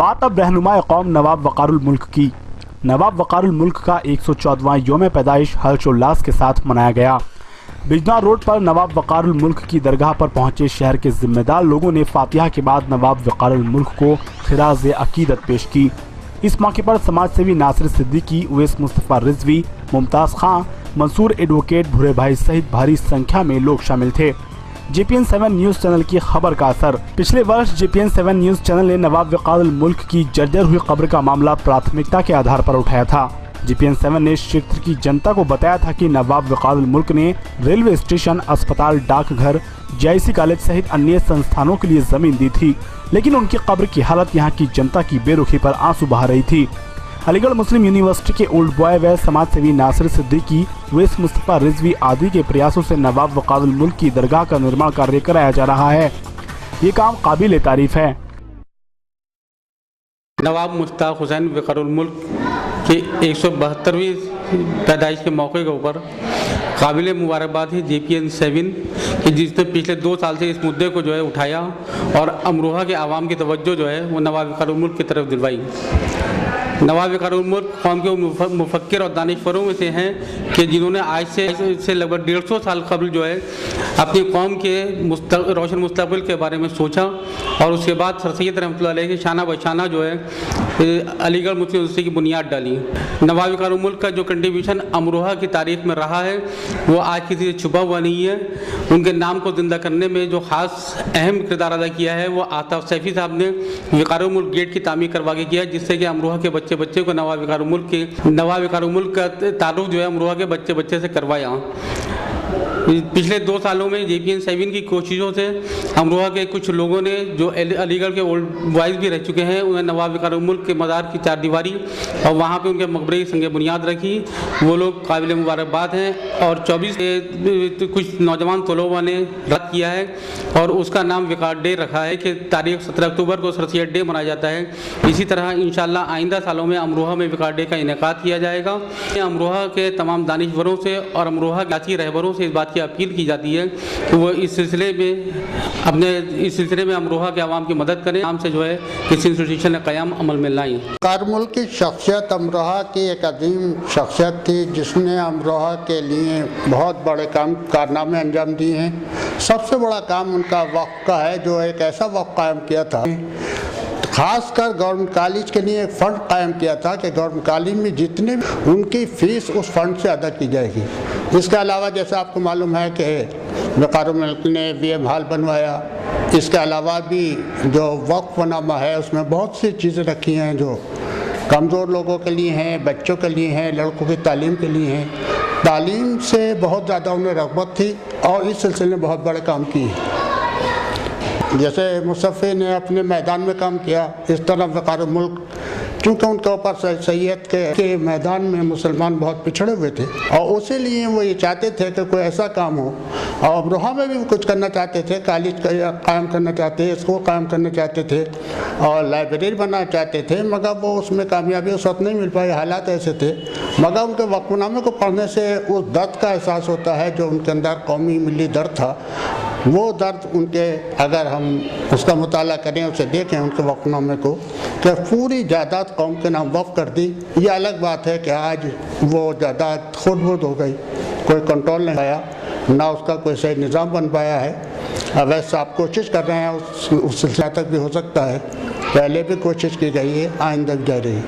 बात अब रहनुमाए कौम नवाब वक़ारुल मुल्क की। नवाब वक़ारुल मुल्क का 114वां योम पैदाइश हर्षोल्लास के साथ मनाया गया। बिजनौर रोड पर नवाब वक़ारुल मुल्क की दरगाह पर पहुंचे शहर के जिम्मेदार लोगों ने फातिहा के बाद नवाब वक़ारुल मुल्क को खिराज अकीदत पेश की। इस मौके पर समाज सेवी नासिर सिद्दीकी, उवैस मुस्तफ़ा रिजवी, मुमताज़ खां, मंसूर एडवोकेट, भूरे भाई सहित भारी संख्या में लोग शामिल थे। JPN 7 न्यूज चैनल की खबर का असर। पिछले वर्ष JPN 7 न्यूज चैनल ने नवाब वक़ारुल मुल्क की जर्जर हुई कब्र का मामला प्राथमिकता के आधार पर उठाया था। JPN 7 ने क्षेत्र की जनता को बताया था कि नवाब वक़ारुल मुल्क ने रेलवे स्टेशन, अस्पताल, डाकघर, JIC कॉलेज सहित अन्य संस्थानों के लिए जमीन दी थी, लेकिन उनकी कब्र की हालत यहाँ की जनता की बेरुखी पर आंसू बहा रही थी। अलीगढ़ मुस्लिम यूनिवर्सिटी के ओल्ड बॉय व समाज सेवी नासिर सिद्दीकी, उवैस मुस्तफ़ा रिजवी आदि के प्रयासों से नवाब वक़ारुल मुल्क की दरगाह का निर्माण कार्य कराया जा रहा है। ये काम काबिल तारीफ है। नवाब मुश्ताक हुसैन वक़ारुल मुल्क के 172वीं पैदाइश के मौके के ऊपर काबिल मुबारकबाद है JPN 7 कि जिसने पिछले 2 साल से इस मुद्दे को जो है उठाया और अमरोहा के आवाम की तवज्जो जो है वो नवाब वक़ारुल मुल्क की तरफ दिलवाई। नवाब वक़ारुल मुल्क कौम के मुफक्किर और दानिशवरों में से हैं कि जिन्होंने आज से लगभग 150 साल कबल जो है अपनी कौम के रोशन मुस्तक़बिल के बारे में सोचा और उसके बाद सर सैयद रहमतुल्लाह अलैह के शाना बशाना जो है अलीगढ़ मुस्लिम यूनिवर्सिटी की बुनियाद डाली। नवाब वक़ारुल मुल्क का जो कंट्रीब्यूशन अमरोहा की तारीख में रहा है वो आज किसी से छुपा हुआ नहीं है। उनके नाम को ज़िंदा करने में जो ख़ास अहम किरदार अदा किया है वो आताफ सैफी साहब ने वक़ारुल मुल्क गेट की तामीर करवा के किया, जिससे कि अमरोहा के बच्चे को नवाब वक़ारुल मुल्क का ताल्लुक़ जो है अमरोहा के बच्चे से करवाया। पिछले 2 सालों में JPN 7 की कोशिशों से अमरोहा के कुछ लोगों ने जो अलीगढ़ के ओल्ड बॉयज़ भी रह चुके हैं उन्हें नवाब वक़ारुल मुल्क के मज़ार की चारदीवारी और वहाँ पे उनके मकबरे की संग बुनियाद रखी। वो लोग काबिल मुबारकबाद हैं और 24 कुछ नौजवान तलबा ने रद्द किया है और उसका नाम वक़ार डे रखा है कि तारीख 17 अक्टूबर को सर सैयद डे मनाया जाता है। इसी तरह इंशाअल्लाह आइंदा सालों में अमरोहा में वक़ार डे का इनेकाद किया जाएगा। अमरोहा के तमाम दानिशवरों से और अमरोहा के रहबरों से इस बात की अपील की जाती है कि वो इस सिलसिले में अमरोहा के आवाम की मदद करें। नाम से जो है किसी इंस्टीट्यूशन क़याम अमल में लाएँ। वक़ारुल मुल्क की शख्सियत अमरोहा की एक अजीम शख्सियत थी जिसने अमरोहा के लिए बहुत बड़े कारनामे अंजाम दिए हैं। सबसे बड़ा काम उनका वक्फ का है, जो एक ऐसा वक्फ कायम किया था, खासकर गवर्नमेंट कॉलेज के लिए एक फ़ंड कायम किया था कि गवर्नमेंट कॉलेज में जितने उनकी फ़ीस उस फंड से अदा की जाएगी। इसके अलावा जैसे आपको मालूम है कि वक़ारुल मुल्क ने VM हॉल बनवाया। इसके अलावा भी जो वक्फनामा है उसमें बहुत सी चीज़ें रखी हैं जो कमज़ोर लोगों के लिए हैं, बच्चों के लिए हैं, लड़कों की तालीम के लिए हैं। तालीम से बहुत ज़्यादा उन्हें रग़बत थी और इस सिलसिले में बहुत बड़े काम किए। जैसे मुसफ़्फ़ी ने अपने मैदान में काम किया, इस तरह वक़ारुल मुल्क क्योंकि उनके ऊपर सैयद के मैदान में मुसलमान बहुत पिछड़े हुए थे और उसी लिए वो ये चाहते थे कि कोई ऐसा काम हो। और अमरोहा में भी कुछ करना चाहते थे, कॉलेज कायम करना चाहते थे, स्कूल कायम करना चाहते थे और लाइब्रेरी बनाना चाहते थे, मगर वो उसमें कामयाबी उस वक्त नहीं मिल पाई, हालात ऐसे थे। मगर उनके वक्फनामे को पढ़ने से उस दर्द का एहसास होता है जो उनके अंदर कौमी मिली दर्द था। वो दर्द उनके, अगर हम उसका मुताला करें, उसे देखें उनके वक्फनामे को, कि पूरी जायदाद कौम के नाम वक्फ कर दी। ये अलग बात है कि आज वो जायदाद खुद हो गई, कोई कंट्रोल नहीं आया, ना उसका कोई सही निज़ाम बन पाया है। वैसे आप कोशिश कर रहे हैं उस सिलसिले तक भी हो सकता है, पहले भी कोशिश की गई है, आइंदा भी जारी है।